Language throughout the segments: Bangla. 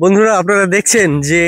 বন্ধুরা, আপনারা দেখছেন যে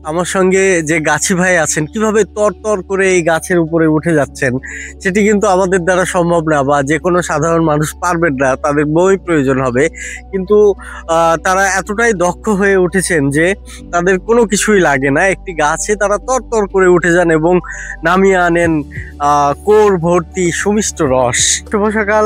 আমার সঙ্গে যে গাছি ভাই আছেন কিভাবে তর করে এই গাছের উপরে উঠে যাচ্ছেন। সেটি কিন্তু আমাদের দ্বারা সম্ভব না, বা যে কোনো সাধারণ মানুষ পারবেন না, তাদের বই প্রয়োজন হবে। কিন্তু তারা এতটাই দক্ষ হয়ে উঠেছেন যে তাদের কোনো কিছুই লাগে না, একটি গাছে তারা তর করে উঠে যান এবং নামিয়ে আনেন কোর ভর্তি সুমিষ্ট রস। শুভ সকাল।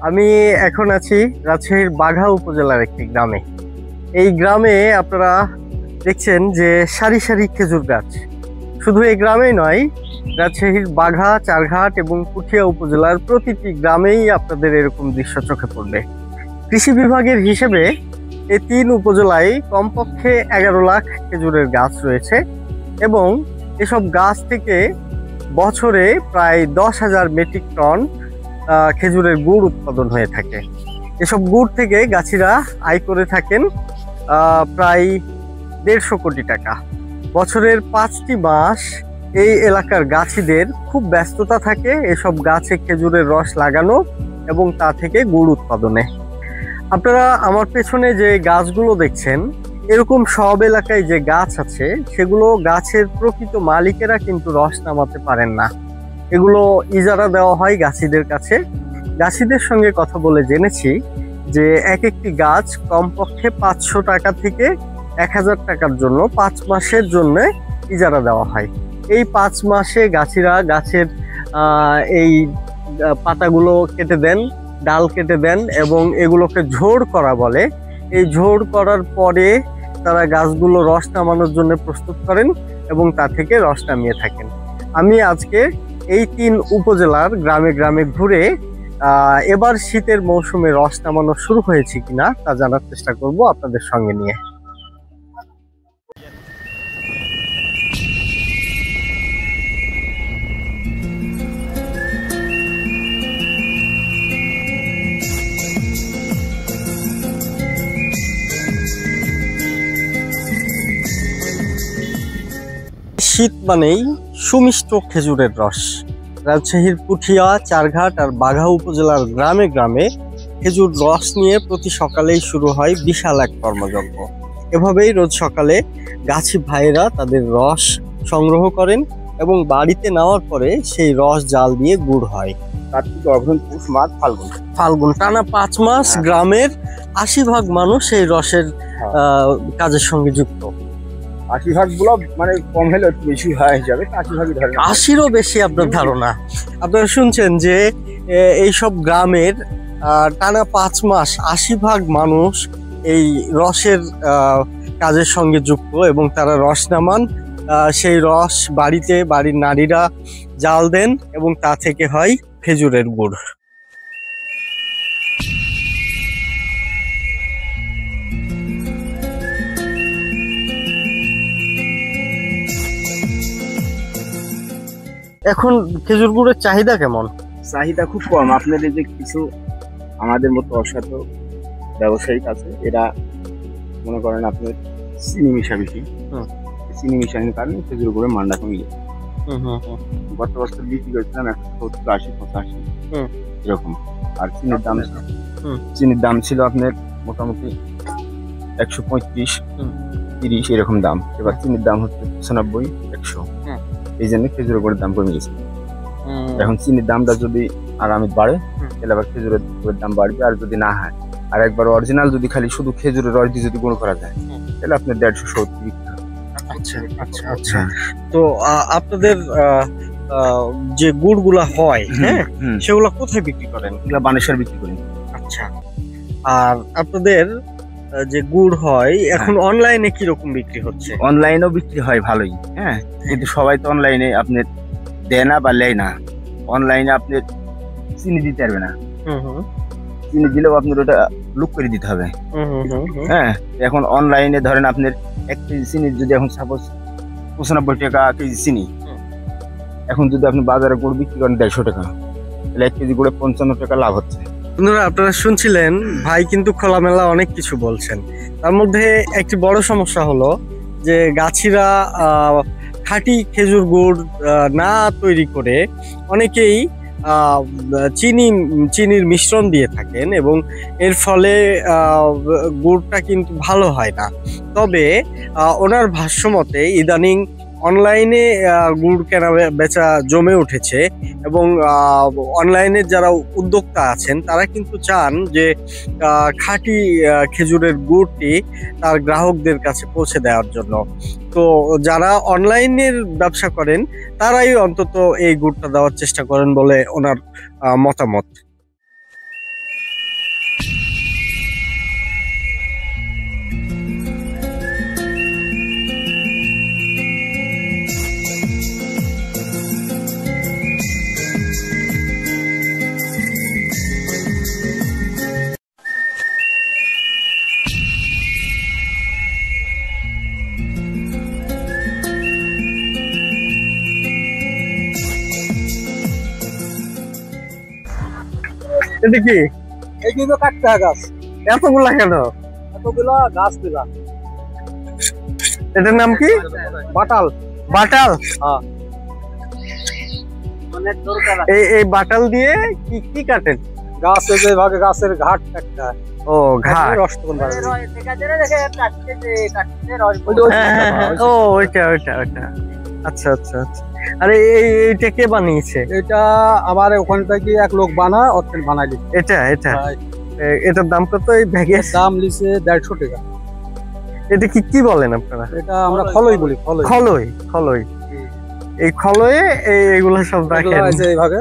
আমি এখন আছি রাজশাহীর বাঘা উপজেলার একটি গ্রামে। এই গ্রামে আপনারা দেখছেন যে সারি সারি খেজুর গাছ। শুধু এই গ্রামেই নয়, রাজশাহীর বাঘা, চারঘাট এবং পুঠিয়া উপজেলার প্রতিটি গ্রামেই আপনাদের এরকম দৃশ্য চোখে পড়বে। কৃষি বিভাগের হিসেবে এই 3 উপজেলায় কমপক্ষে 11 লাখ খেজুরের গাছ রয়েছে এবং এসব গাছ থেকে বছরে প্রায় 10,000 মেট্রিক টন খেজুরের গুড় উৎপাদন হয়ে থাকে। এসব গুড় থেকে গাছিরা আয় করে থাকেন প্রায় 150 কোটি টাকা। বছরের 5টি মাস এই এলাকার গাছিদের খুব ব্যস্ততা থাকে এসব গাছে খেজুরের রস লাগানো এবং তা থেকে গুড় উৎপাদনে। আপনারা আমার পেছনে যে গাছগুলো দেখছেন, এরকম সব এলাকায় যে গাছ আছে সেগুলো গাছের প্রকৃত মালিকেরা কিন্তু রস নামাতে পারেন না। এগুলো ইজারা দেওয়া হয় গাছিদের কাছে। গাছিদের সঙ্গে কথা বলে জেনেছি যে এক একটি গাছ কমপক্ষে 500 টাকা থেকে 1000 টাকার জন্য 5 মাসের জন্য ইজারা দেওয়া হয়। এই 5 মাসে গাছিরা গাছের এই পাতাগুলো কেটে দেন, ডাল কেটে দেন এবং এগুলোকে ঝোড় করা বলে। এই ঝোড় করার পরে তারা গাছগুলো রস নামানোর জন্য প্রস্তুত করেন এবং তা থেকে রস নামিয়ে থাকেন। আমি আজকে এই 3 উপজেলার গ্রামে গ্রামে ঘুরে এবার শীতের মৌসুমে রস নামানো শুরু হয়েছে কিনা তা জানার চেষ্টা করব আপনাদের সঙ্গে নিয়ে। শীত মানেই সুমিষ্ট খেজুরের রস। রাজশাহীর পুঠিয়া, চারঘাট আর বাঘা উপজেলার গ্রামে গ্রামে খেজুর রস নিয়ে প্রতি সকালেই শুরু হয় বিশাল এক কর্মযজ্ঞ। এভাবেই রোজ সকালে গাছি ভাইয়েরা তাদের রস সংগ্রহ করেন এবং বাড়িতে নেওয়ার পরে সেই রস জাল দিয়ে গুড় হয়। কার্তিক, অগ্রহণ, পুষ, মাঘ, ফাল্গুন টানা 5 মাস গ্রামের 80% মানুষ এই রসের কাজের সঙ্গে যুক্ত। 80% গুলো মানে কম হলে একটু বেশি হয়ে যাবে, 80%ই ধরেন। 80-ও বেশি আপনার ধারণা। আপনারা শুনছেন যে এইসব গ্রামের টানা 5 মাস 80% মানুষ এই রসের কাজের সঙ্গে যুক্ত এবং তারা রস নামান। সেই রস বাড়িতে বাড়ির নারীরা জাল দেন এবং তা থেকে হয় খেজুরের গুড়। এখন খেজুর গুড়ের চাহিদা কেমন? চাহিদা খুব কম। আপনাদের যে কিছু আমাদের মতো অসাধু ব্যবসায়িক আছে, এরা মনে করেন আপনার চিনি মিশামিশি, চিনি মিশানোর কারণে খেজুর গুড়ের মানটা কমে গেছে। গত বছর বিক্রি করেছিলাম 170, 80, 85 এরকম। আর চিনির দাম ছিল আপনার মোটামুটি 135, 30 এরকম দাম। এবার চিনির দাম হচ্ছে 95, 100। এই জন্য খেজুরের গুড়ের দাম কমে গেছে। এখন চিনির দামটা যদি আগামী বাড়ে তাহলে আবার খেজুরের গুড়ের দাম বাড়বে। আর যদি না হয়, আর একবার অরিজিনাল যদি খালি শুধু খেজুরের রস দিয়ে যদি গুঁড়ো করা যায় তাহলে আপনার 150-170। আচ্ছা আচ্ছা আচ্ছা। তো আপনাদের যে গুড়গুলা হয়, হ্যাঁ, সেগুলো কোথায় বিক্রি করেন? এগুলো বানেশ্বর বিক্রি করেন। আচ্ছা। আর আপনাদের যে গুড় হয় এখন অনলাইনে কি রকম বিক্রি হচ্ছে? অনলাইনেও বিক্রি হয় ভালোই, হ্যাঁ, কিন্তু সবাই তো অনলাইনে আপনার দেয় না বা লেয় না। অনলাইনে আপনার চিনি দিতে পারবে না। চিনি দিলেও আপনার ওটা লুক করে দিতে হবে। হ্যাঁ, এখন অনলাইনে ধরেন আপনার 1 কেজি চিনির যদি এখন সাপোজ 95 টাকা কেজি চিনি, এখন যদি আপনি বাজারে গুড় বিক্রি করেন 150 টাকা, তাহলে 1 কেজি গুড়ে 55 টাকা লাভ হচ্ছে। বন্ধুরা, আপনারা শুনছিলেন ভাই কিন্তু খোলামেলা অনেক কিছু বলছেন। তার মধ্যে একটি বড় সমস্যা হলো যে গাছিরা খাঁটি খেজুর গুড় না তৈরি করে অনেকেই আহ, চিনির মিশ্রণ দিয়ে থাকেন এবং এর ফলে গুড়টা কিন্তু ভালো হয় না। তবে ওনার ভাষ্যমতে ইদানিং অনলাইনে গুড় কেনা বেচা জমে উঠেছে এবং অনলাইনে যারা উদ্যোক্তা আছেন তারা কিন্তু চান যে খাঁটি খেজুরের গুড়টি তার গ্রাহকদের কাছে পৌঁছে দেওয়ার জন্য। তো যারা অনলাইনের ব্যবসা করেন তারাই অন্তত এই গুড়টা দেওয়ার চেষ্টা করেন বলে ওনার মতামত। এটা কি? এই কিন্তু কাটতে হয় গাছ, এতগুলা কেন? এতগুলো গাছ দিলা। এটার নাম কি? বাটাল। বাটাল? হ্যাঁ। অনেক দরকার। এই বাটাল দিয়ে কি কি কাটেন? গাছে যে ভাগে গাছের ঘাট কাটতে হয়। ও ঘাট। রস তখন বার হয়। ও ওইটা ওইটা ওইটা। আচ্ছা আচ্ছা আচ্ছা। আরে এইটা কে বানিয়েছে? এটা আমার ওখান থেকে এক লোক বানায়, অর্থেন বানাই দিচ্ছে। এটা এটা এটার দাম কত? এই ব্যাগের দাম লিছে 150 টাকা। এটা কি কি বলেন আপনারা? এটা আমরা খলই বলি। খলই খলই খলই। এই খলয়ে এইগুলা সব রাখেন এইভাবে।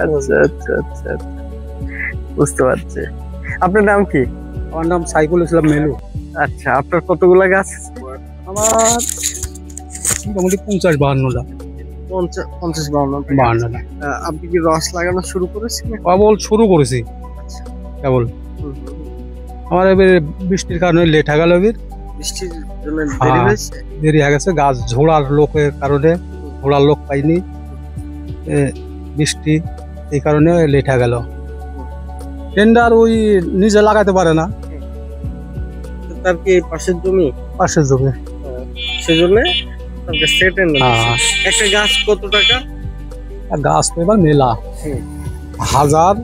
আচ্ছা আচ্ছা আচ্ছা বুঝতে পারছি। আপনার নাম কি? আমার নাম সাইফুল ইসলাম মেলু। আচ্ছা, আপনার কতগুলা গাছ আছে? আমার মোটামুটি 50-52টা। 50-52টা। আপনি কি রস লাগানো শুরু করেছেন? কেবল শুরু করেছি, কেবল। আমার এবার বৃষ্টির কারণে লেট হয়ে গেল। বৃষ্টির জন্য দেরি হয়েছে? দেরি হয়ে গেছে, গাছ ঝোড়ার লোকের কারণে ঝোড়ার লোক পাইনি, বৃষ্টি এই কারণে লেট হয়ে গেল। টেন্ডার ওই নিজে লাগাতে পারে না, তার কি পাশের জমি? পাশের জমি, সেজন্য তার কাছ থেকে টেন্ডার। একটা গাছ কত টাকা? গাছ তো এবার মেলা 1000,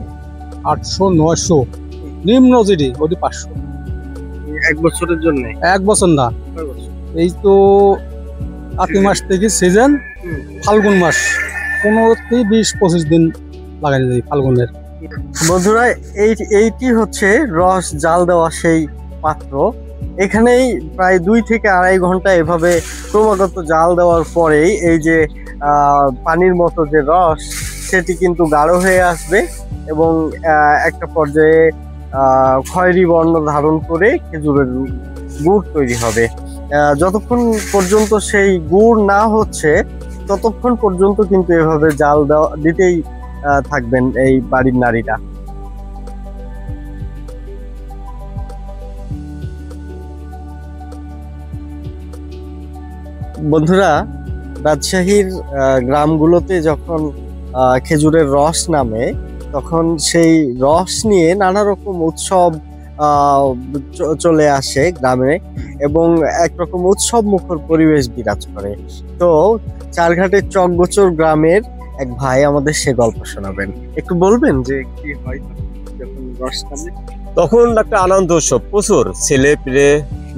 800, 900, নিম্ন যেটি ওটি 500। এক বছরের জন্য? এক বছর না, এই তো কাতি মাস থেকে সিজন ফাল্গুন মাস, 15 থেকে 20-25 দিন লাগাই যায় ফাল্গুনের। বন্ধুরা, এইটি হচ্ছে রস জাল দেওয়া সেই পাত্র। এখানেই প্রায় 2 থেকে আড়াই ঘন্টা এভাবে ক্রমাগত জাল দেওয়ার পরেই এই যে পানির মতো যে রস সেটি কিন্তু গাঢ় হয়ে আসবে এবং একটা পর্যায়ে খয়েরি বর্ণ ধারণ করে খেজুরের গুড় তৈরি হবে। যতক্ষণ পর্যন্ত সেই গুড় না হচ্ছে ততক্ষণ পর্যন্ত কিন্তু এভাবে জাল দিতেই থাকবেন এই বাড়ির নারীরা। বন্ধুরা, রাজশাহীর গ্রামগুলোতে যখন খেজুরের রস নামে তখন সেই রস নিয়ে নানা রকম উৎসব চলে আসে গ্রামে এবং একরকম উৎসব মুখর পরিবেশ বিরাজ করে। তো চারঘাটের চকগোচর গ্রামের এক ভাই আমাদের সে গল্প শোনাবেন। একটু বলবেন যে কি হয় যখন রস নামে? তখন একটা আনন্দ উৎসব, প্রচুর ছেলে পেলে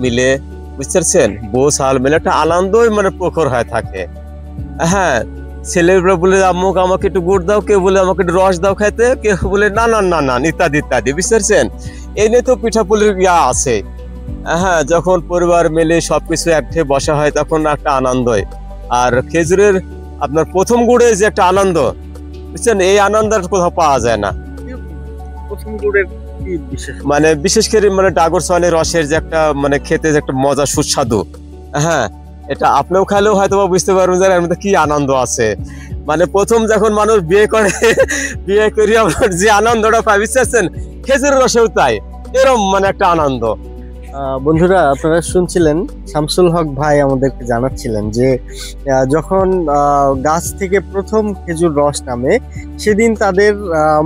মিলে, বুঝতে পারছেন, বউ সাল মিলে একটা আনন্দই মানে প্রখর হয়ে থাকে। হ্যাঁ, ছেলেরা বলে আম্মুক আমাকে একটু গুড় দাও, কেউ বলে আমাকে একটু রস দাও খাইতে, কেউ বলে না না না না ইত্যাদি ইত্যাদি, বুঝতে পারছেন। এই নিয়ে তো পিঠাপুলির ইয়া আছে। হ্যাঁ, যখন পরিবার মিলে সবকিছু একঠে বসা হয় তখন একটা আনন্দই। আর খেজুরের আপনার প্রথম গুড়ে যে একটা আনন্দ, বুঝছেন, এই আনন্দ কোথাও পাওয়া যায় না। প্রথম গুড়ের কি বিশেষ? মানে বিশেষ করে মানে ডাগর সনের রসের যে একটা মানে খেতে যে একটা মজা সুস্বাদু। হ্যাঁ, এটা আপনিও খাইলেও হয়তো বুঝতে পারবেন যে এর মধ্যে কি আনন্দ আছে। মানে প্রথম যখন মানুষ বিয়ে করে, বিয়ে করে আপনার যে আনন্দটা পায়, বুঝতে পারছেন, খেজুরের রসেও তাই এরকম মানে একটা আনন্দ। বন্ধুরা, আপনারা শুনছিলেন শামসুল হক ভাই আমাদেরকে জানাচ্ছিলেন যে যখন গাছ থেকে প্রথম খেজুর রস নামে সেদিন তাদের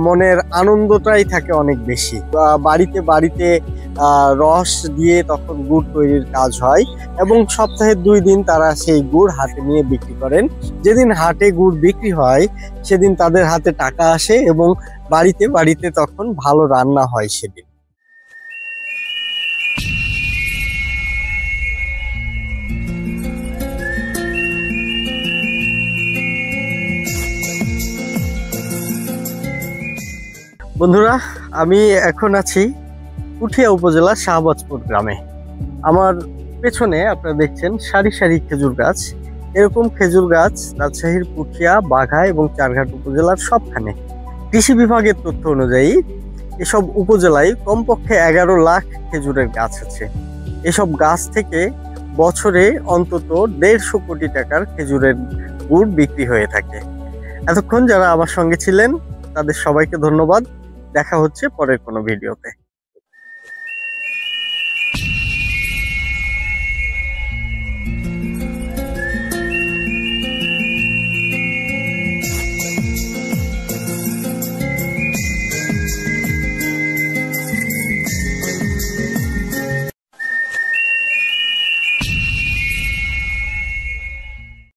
মনের আনন্দটাই থাকে অনেক বেশি। বাড়িতে বাড়িতে রস দিয়ে তখন গুড় তৈরির কাজ হয় এবং সপ্তাহে 2 দিন তারা সেই গুড় হাটে নিয়ে বিক্রি করেন। যেদিন হাটে গুড় বিক্রি হয় সেদিন তাদের হাতে টাকা আসে এবং বাড়িতে বাড়িতে তখন ভালো রান্না হয় সেদিন। বন্ধুরা, আমি এখন আছি পুঠিয়া উপজেলার শাহবাজপুর গ্রামে। আমার পেছনে আপনারা দেখছেন সারি সারি খেজুর গাছ। এরকম খেজুর গাছ রাজশাহীর পুঠিয়া, বাঘা এবং চারঘাট উপজেলার সবখানে। কৃষি বিভাগের তথ্য অনুযায়ী এসব উপজেলায় কমপক্ষে 11 লাখ খেজুরের গাছ আছে। এসব গাছ থেকে বছরে অন্তত 150 কোটি টাকার খেজুরের গুড় বিক্রি হয়ে থাকে। এতক্ষণ যারা আমার সঙ্গে ছিলেন তাদের সবাইকে ধন্যবাদ। দেখা হচ্ছে পরের কোনো ভিডিওতে।